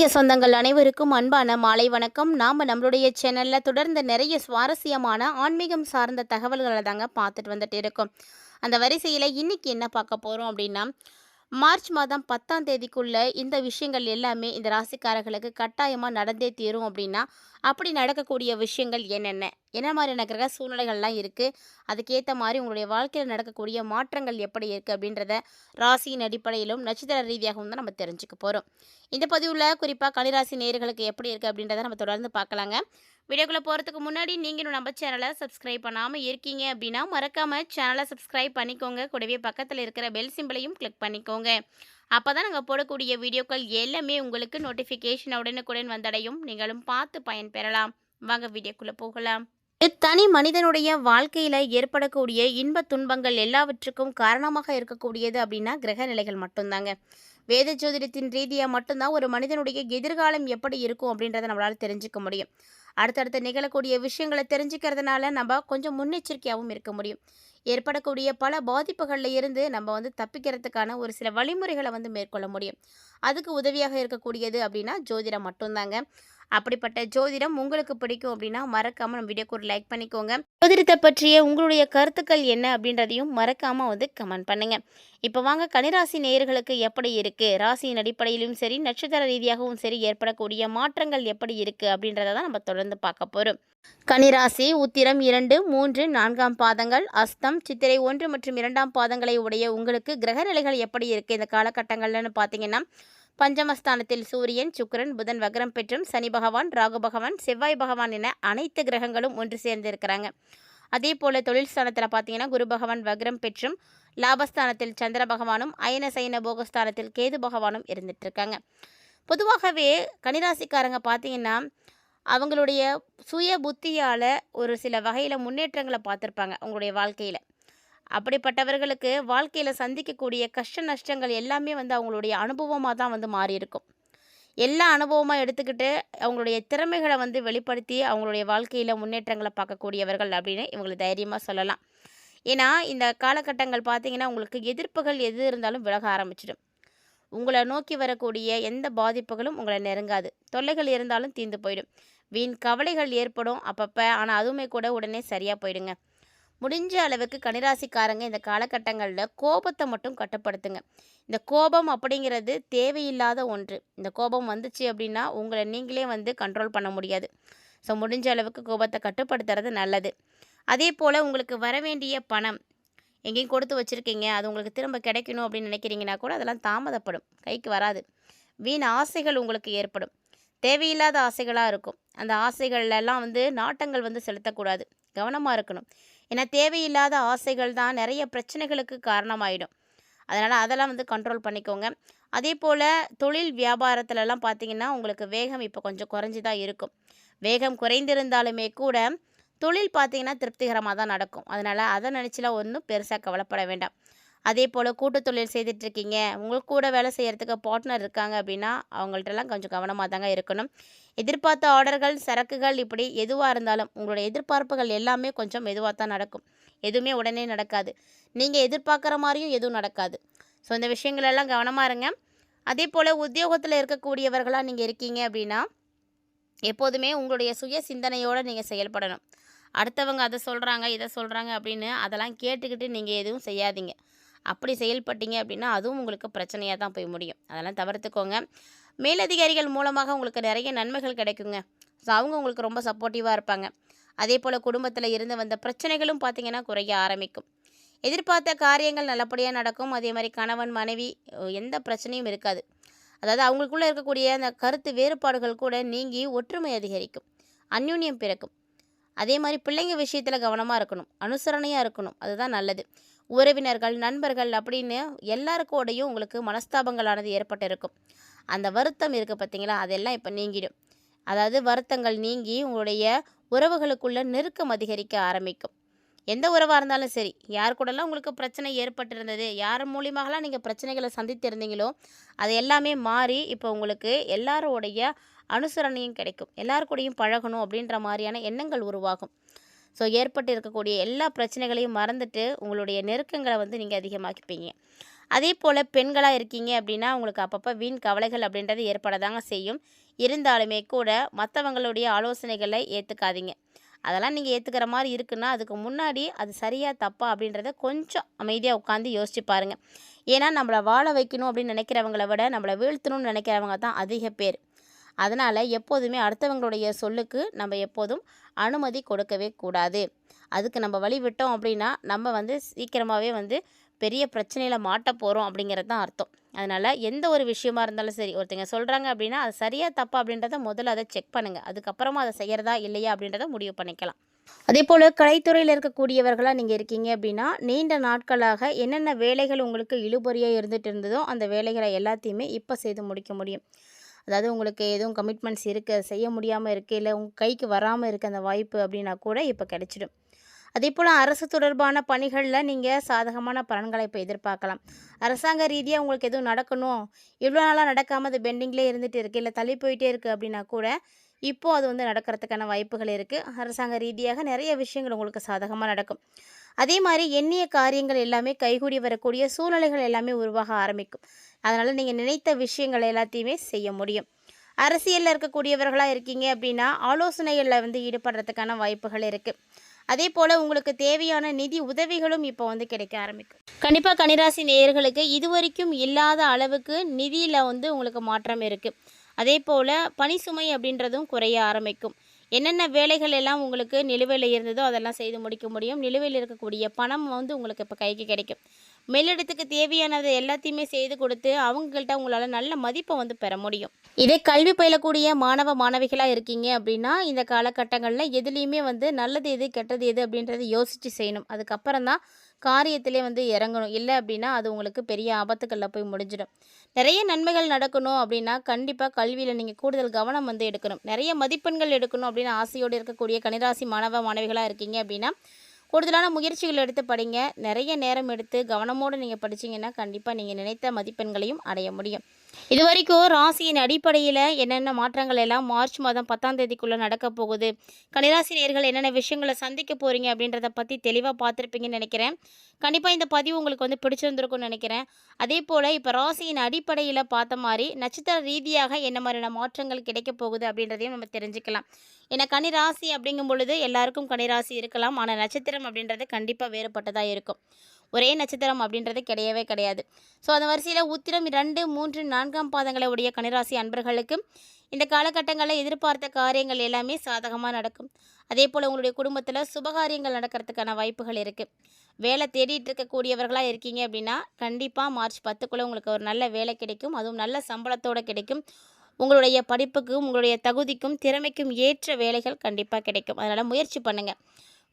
சொந்தங்கள் அனைவருக்கும் அன்பான மாலை வணக்கம். நம்மளுடைய சேனல்ல தொடர்ந்து நிறைய சுவாரஸ்யமான ஆன்மீகம் சார்ந்த தகவல்களை தாங்க பார்த்துட்டு வந்துட்டு இருக்கோம். அந்த வரிசையில் இன்னைக்கு என்ன பார்க்க போகிறோம் அப்படின்னா, மார்ச் மாதம் 10ஆம் தேதிக்குள்ள இந்த விஷயங்கள் எல்லாமே இந்த ராசிக்காரர்களுக்கு கட்டாயமாக நடந்தே தீரும் அப்படின்னா, அப்படி நடக்கக்கூடிய விஷயங்கள் என்னென்ன, என்ன மாதிரியான கிரக சூழ்நிலைகள்லாம் இருக்குது, அதுக்கேற்ற மாதிரி உங்களுடைய வாழ்க்கையில் நடக்கக்கூடிய மாற்றங்கள் எப்படி இருக்குது அப்படின்றத ராசியின் அடிப்படையிலும் நட்சத்திர ரீதியாகவும் தான் நம்ம தெரிஞ்சுக்க போகிறோம். இந்த பதிவில் குறிப்பாக கன்னிராசி நேயர்களுக்கு எப்படி இருக்குது அப்படின்றத நம்ம தொடர்ந்து பார்க்கலாங்க. வீடியோக்குள்ளே போகிறதுக்கு முன்னாடி நீங்களும் நம்ம சேனலை சப்ஸ்கிரைப் பண்ணாமல் இருக்கீங்க அப்படின்னா மறக்காமல் சேனலை சப்ஸ்கிரைப் பண்ணிக்கோங்க. கூடவே பக்கத்தில் இருக்கிற பெல் சிம்பிளையும் கிளிக் பண்ணிக்கோங்க. அப்போ தான் நாங்கள் போடக்கூடிய வீடியோக்கள் எல்லாமே உங்களுக்கு நோட்டிஃபிகேஷன் உடனுக்குடன் வந்தடையும். நீங்களும் பார்த்து பயன்பெறலாம். வாங்க வீடியோக்குள்ளே போகலாம். தனி மனிதனுடைய வாழ்க்கையில் ஏற்படக்கூடிய இன்ப துன்பங்கள் எல்லாவற்றுக்கும் காரணமாக இருக்கக்கூடியது அப்படின்னா கிரக நிலைகள் மட்டும்தாங்க. வேத ஜோதிடத்தின் ரீதியாக மட்டும்தான் ஒரு மனிதனுடைய எதிர்காலம் எப்படி இருக்கும் அப்படின்றத நம்மளால் தெரிஞ்சுக்க முடியும். அடுத்தடுத்து நிகழக்கூடிய விஷயங்களை தெரிஞ்சுக்கிறதுனால நம்ம கொஞ்சம் முன்னெச்சரிக்கையாகவும் இருக்க முடியும். ஏற்படக்கூடிய பல பாதிப்புகளில் இருந்து நம்ம தப்பிக்கிறதுக்கான ஒரு சில வழிமுறைகளை மேற்கொள்ள முடியும். அதுக்கு உதவியாக இருக்கக்கூடியது அப்படின்னா ஜோதிடம் மட்டும்தாங்க. அப்படிப்பட்ட ஜோதிடம் உங்களுக்கு பிடிக்கும் அப்படின்னா மறக்காமல் நம்ம வீடியோக்கு ஒரு லைக் பண்ணிக்கோங்க. ஜோதிடத்தை பற்றிய உங்களுடைய கருத்துக்கள் என்ன அப்படின்றதையும் மறக்காமல் கமெண்ட் பண்ணுங்கள். இப்போ வாங்க கன்னிராசி நேயர்களுக்கு எப்படி இருக்குது, ராசியின் அடிப்படையிலும் சரி நட்சத்திர ரீதியாகவும் சரி ஏற்படக்கூடிய மாற்றங்கள் எப்படி இருக்குது அப்படின்றத தான் நம்ம தொடர்ந்து பார்க்க போகிறோம். கன்னிராசி உத்திரம் 2, 3, 4ஆம் பாதங்கள், அஸ்தம், சித்திரை 1 மற்றும் 2ஆம் பாதங்களை உடைய உங்களுக்கு கிரக நிலைகள் எப்படி இருக்குது இந்த காலகட்டங்கள்னு பார்த்தீங்கன்னா, பஞ்சமஸ்தானத்தில் சூரியன், சுக்கிரன், புதன் வக்ரம் பெற்றும் சனி பகவான், ராகு பகவான், செவ்வாய் பகவான் என அனைத்து கிரகங்களும் ஒன்று சேர்ந்து இருக்கிறாங்க. அதே போல் தொழில் ஸ்தானத்தில் பார்த்தீங்கன்னா குரு பகவான் வக்ரம் பெற்றும், லாபஸ்தானத்தில் சந்திர பகவானும், அயன சைன போகஸ்தானத்தில் கேது பகவானும் இருந்துகிட்ருக்காங்க. பொதுவாகவே கன்னிராசிக்காரங்க பார்த்தீங்கன்னா அவங்களுடைய சுய புத்தியால் ஒரு சில வகையில் முன்னேற்றங்களை பார்த்துருப்பாங்க உங்களுடைய வாழ்க்கையில். அப்படிப்பட்டவர்களுக்கு வாழ்க்கையில் சந்திக்கக்கூடிய கஷ்ட நஷ்டங்கள் எல்லாமே அவங்களுடைய அனுபவமாக தான் மாறி இருக்கும். எல்லா அனுபவமாக எடுத்துக்கிட்டு அவங்களுடைய திறமைகளை வெளிப்படுத்தி அவங்களுடைய வாழ்க்கையில் முன்னேற்றங்களை பார்க்கக்கூடியவர்கள் அப்படின்னு இவங்களை தைரியமாக சொல்லலாம். ஏன்னா இந்த காலகட்டங்கள் பார்த்திங்கன்னா உங்களுக்கு எதிர்ப்புகள் எது இருந்தாலும் விலக ஆரம்பிச்சிடும். உங்களை நோக்கி வரக்கூடிய எந்த பாதிப்புகளும் உங்களை நெருங்காது. தொல்லைகள் இருந்தாலும் தீர்ந்து போயிடும். வீண் கவலைகள் ஏற்படும் அப்பப்போ, ஆனால் அதுவுமே கூட உடனே சரியாக போயிடுங்க. முடிஞ்ச அளவுக்கு கன்னிராசிக்காரங்க இந்த காலகட்டங்களில் கோபத்தை மட்டும் கட்டுப்படுத்துங்க. இந்த கோபம் அப்படிங்கிறது தேவையில்லாத ஒன்று. இந்த கோபம் வந்துச்சு அப்படின்னா உங்களை நீங்களே கண்ட்ரோல் பண்ண முடியாது. ஸோ முடிஞ்ச அளவுக்கு கோபத்தை கட்டுப்படுத்துறது நல்லது. அதே போல் உங்களுக்கு வர வேண்டிய பணம் எங்கேயும் கொடுத்து வச்சுருக்கீங்க, அது உங்களுக்கு திரும்ப கிடைக்கணும் அப்படின்னு நினைக்கிறீங்கன்னா கூட அதெல்லாம் தாமதப்படும், கைக்கு வராது. வீண் ஆசைகள் உங்களுக்கு ஏற்படும். தேவையில்லாத ஆசைகளாக இருக்கும். அந்த ஆசைகள்லாம் நாட்டங்கள் செலுத்தக்கூடாது, கவனமாக இருக்கணும். ஏன்னா தேவையில்லாத ஆசைகள் தான் நிறைய பிரச்சனைகளுக்கு காரணமாயிடும். அதனால் அதெல்லாம் கண்ட்ரோல் பண்ணிக்கோங்க. அதே போல் தொழில் வியாபாரத்துலலாம் பார்த்திங்கன்னா உங்களுக்கு வேகம் இப்போ கொஞ்சம் குறைஞ்சி தான் இருக்கும். வேகம் குறைந்திருந்தாலுமே கூட தொழில் பார்த்திங்கன்னா திருப்திகரமாக தான் நடக்கும். அதனால் அதை நினச்சிலாம் ஒன்றும் பெருசாக கவலைப்பட வேண்டாம். அதே போல் கூட்டு தொழில் செய்துட்ருக்கீங்க, உங்களுக்கு கூட வேலை செய்கிறதுக்கு பார்ட்னர் இருக்காங்க அப்படின்னா அவங்கள்ட்டலாம் கொஞ்சம் கவனமாக தாங்க இருக்கணும். எதிர்பார்த்த ஆர்டர்கள், சரக்குகள் இப்படி எதுவாக இருந்தாலும் உங்களுடைய எதிர்பார்ப்புகள் எல்லாமே கொஞ்சம் மெதுவாக தான் நடக்கும். எதுவுமே உடனே நடக்காது. நீங்கள் எதிர்பார்க்குற மாதிரியும் எதுவும் நடக்காது. ஸோ இந்த விஷயங்களெல்லாம் கவனமாக இருங்க. அதே போல் உத்தியோகத்தில் இருக்கக்கூடியவர்களாக நீங்கள் இருக்கீங்க அப்படின்னா எப்போதுமே உங்களுடைய சுய சிந்தனையோடு நீங்கள் செயல்படணும். அடுத்தவங்க அதை சொல்கிறாங்க இதை சொல்கிறாங்க அப்படின்னு அதெல்லாம் கேட்டுக்கிட்டு நீங்கள் எதுவும் செய்யாதீங்க. அப்படி செயல்பட்டீங்க அப்படின்னா அதுவும் உங்களுக்கு பிரச்சனையாக தான் போய் முடியும். அதெல்லாம் தவிர்த்துக்கோங்க. மேலதிகாரிகள் மூலமாக உங்களுக்கு நிறைய நன்மைகள் கிடைக்குங்க. ஸோ அவங்க உங்களுக்கு ரொம்ப சப்போர்ட்டிவாக இருப்பாங்க. அதே போல் குடும்பத்தில் இருந்து வந்த பிரச்சனைகளும் பார்த்திங்கன்னா குறைய ஆரம்பிக்கும். எதிர்பார்த்த காரியங்கள் நல்லபடியாக நடக்கும். அதே மாதிரி கணவன் மனைவி எந்த பிரச்சனையும் இருக்காது. அதாவது அவங்களுக்குள்ளே இருக்கக்கூடிய அந்த கருத்து வேறுபாடுகள் கூட நீங்கி ஒற்றுமை அதிகரிக்கும், அந்யோன்யம் பிறக்கும். அதே மாதிரி பிள்ளைங்க விஷயத்தில் கவனமாக இருக்கணும், அனுசரணையாக இருக்கணும், அதுதான் நல்லது. உறவினர்கள், நண்பர்கள் அப்படின்னு எல்லாருக்கூடையும் உங்களுக்கு மனஸ்தாபங்களானது ஏற்பட்டு இருக்கும். அந்த வருத்தம் இருக்குது பார்த்தீங்களா, அதெல்லாம் இப்போ நீங்கிடும். அதாவது வருத்தங்கள் நீங்கி உங்களுடைய உறவுகளுக்குள்ள நெருக்கம் அதிகரிக்க ஆரம்பிக்கும். எந்த உறவாக இருந்தாலும் சரி, யார் கூடலாம் உங்களுக்கு பிரச்சனை ஏற்பட்டிருந்தது, யார் மூலியமாகலாம் நீங்கள் பிரச்சனைகளை சந்தித்திருந்தீங்களோ அது எல்லாமே மாறி இப்போ உங்களுக்கு எல்லாரோடைய அனுசரணையும் கிடைக்கும். எல்லாருக்கூடையும் பழகணும் அப்படின்ற மாதிரியான எண்ணங்கள் உருவாகும். ஸோ ஏற்பட்டு இருக்கக்கூடிய எல்லா பிரச்சனைகளையும் மறந்துட்டு உங்களுடைய நெருக்கங்களை நீங்கள் அதிகமாக்கிப்பீங்க. அதே போல் பெண்களாக இருக்கீங்க அப்படின்னா உங்களுக்கு அப்பப்போ வீண் கவலைகள் அப்படின்றது ஏற்படதாங்க செய்யும். இருந்தாலுமே கூட மற்றவங்களுடைய ஆலோசனைகளை ஏற்றுக்காதீங்க. அதெல்லாம் நீங்கள் ஏற்றுக்கிற மாதிரி இருக்குன்னா அதுக்கு முன்னாடி அது சரியா தப்பா அப்படின்றத கொஞ்சம் அமைதியாக உட்காந்து யோசிச்சு பாருங்கள். ஏன்னா நம்மளை வாழ வைக்கணும் அப்படின்னு நினைக்கிறவங்கள விட நம்மளை வீழ்த்தணும்னு நினைக்கிறவங்க தான் அதிக பேர். அதனால் எப்போதுமே அடுத்தவங்களுடைய சொல்லுக்கு நம்ம எப்போதும் அனுமதி கொடுக்கவே கூடாது. அதுக்கு நம்ம வழி விட்டோம் அப்படின்னா நம்ம சீக்கிரமாகவே பெரிய பிரச்சனையில் மாட்ட போகிறோம் அப்படிங்கிறது தான் அர்த்தம். அதனால் எந்த ஒரு விஷயமா இருந்தாலும் சரி, ஒருத்தங்க சொல்கிறாங்க அப்படின்னா அது சரியா தப்பா அப்படின்றத முதல்ல அதை செக் பண்ணுங்கள். அதுக்கப்புறமா அதை செய்கிறதா இல்லையா அப்படின்றத முடிவு பண்ணிக்கலாம். அதே போல் கலைத்துறையில் இருக்கக்கூடியவர்களாக நீங்கள் இருக்கீங்க அப்படின்னா நீண்ட நாட்களாக என்னென்ன வேலைகள் உங்களுக்கு இழுபறியாக இருந்துகிட்டு இருந்ததோ அந்த வேலைகளை எல்லாத்தையுமே இப்போ செய்து முடிக்க முடியும். அதாவது உங்களுக்கு எதுவும் கமிட்மெண்ட்ஸ் இருக்குது, செய்ய முடியாமல் இருக்குது, இல்லை உங்கள் கைக்கு வராமல் இருக்குது அந்த வாய்ப்பு அப்படின்னா கூட இப்போ கிடைச்சிடும். அதே போல் அரசு தொடர்பான பணிகளில் நீங்கள் சாதகமான பலன்களை இப்போ எதிர்பார்க்கலாம். அரசாங்க ரீதியாக உங்களுக்கு எதுவும் நடக்கணும், இவ்வளோ நாளாக நடக்காமல் அது பெண்டிங்லேயே இருந்துகிட்டு இருக்குது, இல்லை தள்ளி போயிட்டே இருக்குது அப்படின்னா கூட இப்போது அது நடக்கிறதுக்கான வாய்ப்புகள் இருக்குது. அரசாங்க ரீதியாக நிறைய விஷயங்கள் உங்களுக்கு சாதகமாக நடக்கும். அதே மாதிரி எண்ணிய காரியங்கள் எல்லாமே கைகூடி வரக்கூடிய சூழ்நிலைகள் எல்லாமே உருவாக ஆரம்பிக்கும். அதனால் நீங்கள் நினைத்த விஷயங்கள் எல்லாத்தையுமே செய்ய முடியும். அரசியலில் இருக்கக்கூடியவர்களாக இருக்கீங்க அப்படின்னா ஆலோசனைகளில் ஈடுபடுறதுக்கான வாய்ப்புகள் இருக்குது. அதே போல் உங்களுக்கு தேவையான நிதி உதவிகளும் இப்போ கிடைக்க ஆரம்பிக்கும். கண்டிப்பாக கன்னிராசி நேயர்களுக்கு இதுவரைக்கும் இல்லாத அளவுக்கு நிதியில் உங்களுக்கு மாற்றம் இருக்குது. அதே போல் பணி சுமை அப்படின்றதும் குறைய ஆரம்பிக்கும். என்னென்ன வேலைகள் எல்லாம் உங்களுக்கு நிலுவையில் இருந்ததோ அதெல்லாம் செய்து முடிக்க முடியும். நிலுவையில் இருக்கக்கூடிய பணம் உங்களுக்கு இப்போ கைக்கு கிடைக்கும். மேலிடத்துக்கு தேவையானதை எல்லாத்தையுமே செய்து கொடுத்து அவங்கள்ட்ட உங்களால் நல்ல மதிப்பை பெற முடியும். இதே கல்வி பயிலக்கூடிய மாணவ மாணவிகளாக இருக்கீங்க அப்படின்னா இந்த காலகட்டங்களில் எதுலேயுமே நல்லது எது கெட்டது எது அப்படின்றத யோசித்து செய்யணும். அதுக்கப்புறம் தான் காரியத்திலே இறங்கணும். இல்லை அப்படின்னா அது உங்களுக்கு பெரிய ஆபத்துக்களில் போய் முடிஞ்சிடும். நிறைய நன்மைகள் நடக்கணும் அப்படின்னா கண்டிப்பாக கல்வியில் நீங்கள் கூடுதல் கவனம் எடுக்கணும். நிறைய மதிப்பெண்கள் எடுக்கணும் அப்படின்னு ஆசையோடு இருக்கக்கூடிய கன்னிராசி மாணவ மாணவிகளாக இருக்கீங்க அப்படின்னா கூடுதலான முயற்சிகள் எடுத்து படிங்க. நிறைய நேரம் எடுத்து கவனமோடு நீங்கள் படிச்சிங்கன்னா கண்டிப்பாக நீங்கள் நினைத்த மதிப்பெண்களையும் அடைய முடியும். இது வரைக்கும் ராசியின் அடிப்படையில் என்னென்ன மாற்றங்கள் எல்லாம் மார்ச் மாதம் 10ஆம் தேதிக்குள்ளே நடக்க போகுது, கன்னிராசி நேயர்கள் என்னென்ன விஷயங்களை சந்திக்க போகிறீங்க அப்படின்றத பற்றி தெளிவாக பார்த்துருப்பீங்கன்னு நினைக்கிறேன். கண்டிப்பாக இந்த பதிவு உங்களுக்கு பிடிச்சிருந்துருக்கும்னு நினைக்கிறேன். அதே போல் இப்போ ராசியின் அடிப்படையில் பார்த்த மாதிரி நட்சத்திர ரீதியாக என்ன மாதிரியான மாற்றங்கள் கிடைக்க போகுது அப்படின்றதையும் நம்ம தெரிஞ்சுக்கலாம். ஏன்னா கன்னிராசி அப்படிங்கும் பொழுது எல்லாருக்கும் கன்னிராசி இருக்கலாம், ஆனால் நட்சத்திரம் அப்படின்றது கண்டிப்பாக வேறுபட்டதாக இருக்கும். ஒரே நட்சத்திரம் அப்படின்றது கிடையவே கிடையாது. ஸோ அந்த வரிசையில் உத்திரம் 2, 3, 4ஆம் பாதங்களை உடைய கன்னிராசி அன்பர்களுக்கு இந்த காலகட்டங்களில் எதிர்பார்த்த காரியங்கள் எல்லாமே சாதகமாக நடக்கும். அதே போல் உங்களுடைய குடும்பத்தில் சுபகாரியங்கள் நடக்கிறதுக்கான வாய்ப்புகள் இருக்குது. வேலை தேடிட்டு இருக்கக்கூடியவர்களாக இருக்கீங்க அப்படின்னா கண்டிப்பாக மார்ச் 10க்குள்ளே உங்களுக்கு ஒரு நல்ல வேலை கிடைக்கும். அதுவும் நல்ல சம்பளத்தோடு கிடைக்கும். உங்களுடைய படிப்புக்கும் உங்களுடைய தகுதிக்கும் திறமைக்கும் ஏற்ற வேலைகள் கண்டிப்பாக கிடைக்கும். அதனால் முயற்சி பண்ணுங்கள்.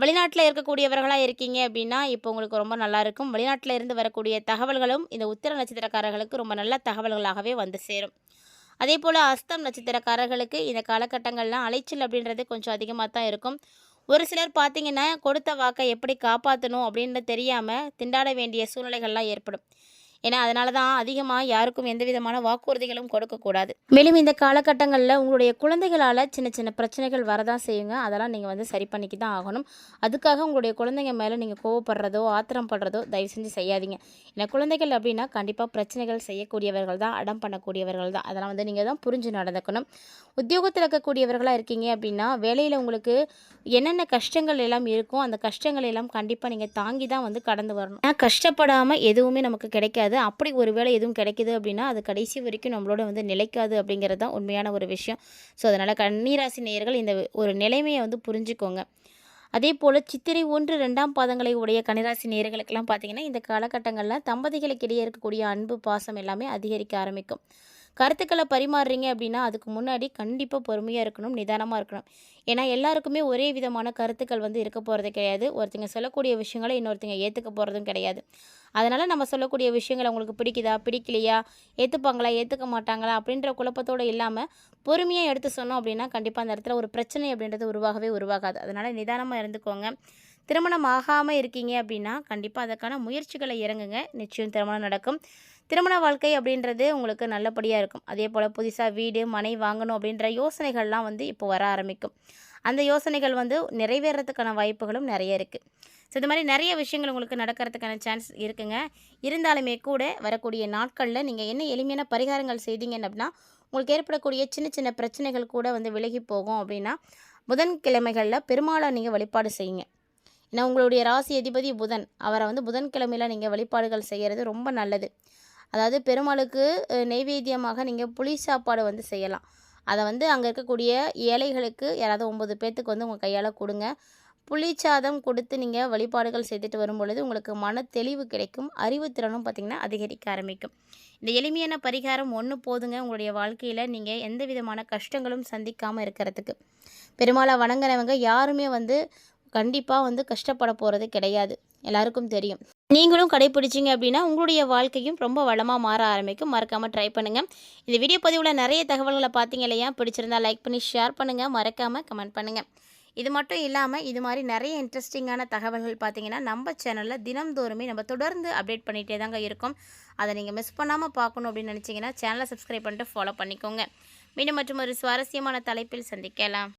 வெளிநாட்டில் இருக்கக்கூடியவர்களாக இருக்கீங்க அப்படின்னா இப்போ உங்களுக்கு ரொம்ப நல்லாயிருக்கும். வெளிநாட்டில் இருந்து வரக்கூடிய தகவல்களும் இந்த உத்திர நட்சத்திரக்காரர்களுக்கு ரொம்ப நல்ல தகவல்களாகவே சேரும். அதே போல் அஸ்தம் நட்சத்திரக்காரர்களுக்கு இந்த காலகட்டங்கள்லாம் அலைச்சல் அப்படின்றது கொஞ்சம் அதிகமாக தான் இருக்கும். ஒரு சிலர் பார்த்திங்கன்னா கொடுத்த வாக்கை எப்படி காப்பாற்றணும் அப்படின்னு தெரியாமல் திண்டாட வேண்டிய சூழ்நிலைகள்லாம் ஏற்படும். ஏன்னா அதனால தான் அதிகமாக யாருக்கும் எந்த விதமான வாக்குறுதிகளும் கொடுக்கக்கூடாது. மேலும் இந்த காலகட்டங்களில் உங்களுடைய குழந்தைகளால் சின்ன சின்ன பிரச்சனைகள் வரதான் செய்யுங்க. அதெல்லாம் நீங்கள் சரி பண்ணிக்கி தான் ஆகணும். அதுக்காக உங்களுடைய குழந்தைங்க மேலே நீங்கள் கோவப்படுறதோ ஆத்திரம் படுறதோ தயவு செஞ்சு செய்யாதீங்க. ஏன்னா குழந்தைகள் அப்படின்னா கண்டிப்பாக பிரச்சனைகள் செய்யக்கூடியவர்கள் தான், அடம் பண்ணக்கூடியவர்கள் தான். அதெல்லாம் நீங்கள் தான் புரிஞ்சு நடந்துக்கணும். உத்தியோகத்தில் இருக்கக்கூடியவர்களாக இருக்கீங்க அப்படின்னா வேலையில் உங்களுக்கு என்னென்ன கஷ்டங்கள் எல்லாம் இருக்கும் அந்த கஷ்டங்கள் எல்லாம் கண்டிப்பாக நீங்கள் தாங்கி தான் கடந்து வரணும். கஷ்டப்படாமல் எதுவுமே நமக்கு கிடைக்காது. அப்படி ஒரு வேளை எதுவும் கிடைக்குது அப்படின்னா அது கடைசி வரைக்கும் நம்மளோட நிலைக்காது அப்படிங்கிறது தான் உண்மையான ஒரு விஷயம். ஸோ அதனால் கன்னிராசி நேயர்கள் இந்த ஒரு நிலைமையை புரிஞ்சுக்கோங்க. அதே போல் சித்திரை 1, 2ஆம் பாதங்களை உடைய கன்னிராசி நேயர்களுக்கெல்லாம் பார்த்திங்கன்னா இந்த காலகட்டங்களில் தம்பதிகளுக்கு இடையே இருக்கக்கூடிய அன்பு பாசம் எல்லாமே அதிகரிக்க ஆரம்பிக்கும். கருத்துக்களை பரிமாறுறீங்க அப்படின்னா அதுக்கு முன்னாடி கண்டிப்பாக பொறுமையாக இருக்கணும், நிதானமாக இருக்கணும். ஏன்னா எல்லாருக்குமே ஒரே விதமான கருத்துக்கள் இருக்க போகிறது கிடையாது. ஒருத்தங்க சொல்லக்கூடிய விஷயங்களை இன்னொருத்தங்க ஏற்றுக்க போகிறதும் கிடையாது. அதனால் நம்ம சொல்லக்கூடிய விஷயங்கள் அவங்களுக்கு பிடிக்குதா பிடிக்கலையா, ஏற்றுப்பாங்களா ஏற்றுக்க மாட்டாங்களா அப்படின்ற குழப்பத்தோடு இல்லாமல் பொறுமையாக எடுத்து சொன்னோம் அப்படின்னா கண்டிப்பாக அந்த இடத்துல ஒரு பிரச்சனை அப்படின்றது உருவாகவே உருவாகாது. அதனால் நிதானமாக இருந்துக்கோங்க. திருமணம் ஆகாமல் இருக்கீங்க அப்படின்னா கண்டிப்பாக அதற்கான முயற்சிகளை இறங்குங்க. நிச்சயம் திருமணம் நடக்கும். திருமண வாழ்க்கை அப்படின்றது உங்களுக்கு நல்லபடியாக இருக்கும். அதே போல் புதுசாக வீடு மனை வாங்கணும் அப்படின்ற யோசனைகள்லாம் இப்போ வர ஆரம்பிக்கும். அந்த யோசனைகள் நிறைவேறதுக்கான வாய்ப்புகளும் நிறைய இருக்குது. ஸோ இந்த மாதிரி நிறைய விஷயங்கள் உங்களுக்கு நடக்கிறதுக்கான சான்ஸ் இருக்குங்க. இருந்தாலுமே கூட வரக்கூடிய நாட்களில் நீங்கள் என்ன எளிமையான பரிகாரங்கள் செய்தீங்க அப்படின்னா உங்களுக்கு ஏற்படக்கூடிய சின்ன சின்ன பிரச்சனைகள் கூட வந்து விலகி போகும். அப்படின்னா புதன்கிழமைகளில் பெருமாளை நீங்கள் வழிபாடு செய்யுங்க. ஏன்னா உங்களுடைய ராசி அதிபதி புதன், அவரை வந்து புதன்கிழமையில் நீங்கள் வழிபாடுகள் செய்கிறது ரொம்ப நல்லது. அதாவது பெருமாளுக்கு நெய்வேத்தியமாக நீங்கள் புளி சாப்பாடு வந்து செய்யலாம். அதை வந்து அங்கே இருக்கக்கூடிய ஏழைகளுக்கு யாராவது 9 பேர்த்துக்கு வந்து உங்கள் கையால் கொடுங்க. புளிச்சாதம் கொடுத்து நீங்கள் வழிபாடுகள் செய்துட்டு வரும்பொழுது உங்களுக்கு மன தெளிவு கிடைக்கும். அறிவுத்திறனும் பார்த்திங்கன்னா அதிகரிக்க ஆரம்பிக்கும். இந்த எளிமையான பரிகாரம் ஒன்று போதுங்க உங்களுடைய வாழ்க்கையில் நீங்கள் எந்த விதமான கஷ்டங்களும் சந்திக்காமல் இருக்கிறதுக்கு. பெருமாளை வணங்குறவங்க யாருமே வந்து கண்டிப்பாக வந்து கஷ்டப்பட போகிறது கிடையாது, எல்லாருக்கும் தெரியும். நீங்களும் கடைப்பிடிச்சிங்க அப்படின்னா உங்களுடைய வாழ்க்கையும் ரொம்ப வளமாக மாற ஆரம்பிக்கும். மறக்காமல் ட்ரை பண்ணுங்கள். இந்த வீடியோ பதிவில் நிறைய தகவல்களை பார்த்தீங்க இல்லையா? பிடிச்சிருந்தா லைக் பண்ணி ஷேர் பண்ணுங்கள், மறக்காமல் கமெண்ட் பண்ணுங்கள். இது மட்டும் இல்லாமல் இது மாதிரி நிறைய இன்ட்ரெஸ்டிங்கான தகவல்கள் பார்த்தீங்கன்னா நம்ம சேனலில் தினம்தோறுமே நம்ம தொடர்ந்து அப்டேட் பண்ணிகிட்டே தாங்க இருக்கோம். அதை நீங்கள் மிஸ் பண்ணாமல் பார்க்கணும் அப்படின்னு நினச்சிங்கன்னா சேனலை சப்ஸ்கிரைப் பண்ணிட்டு ஃபாலோ பண்ணிக்கோங்க. மீண்டும் மற்றும் ஒரு சுவாரஸ்யமான தலைப்பில் சந்திக்கலாம்.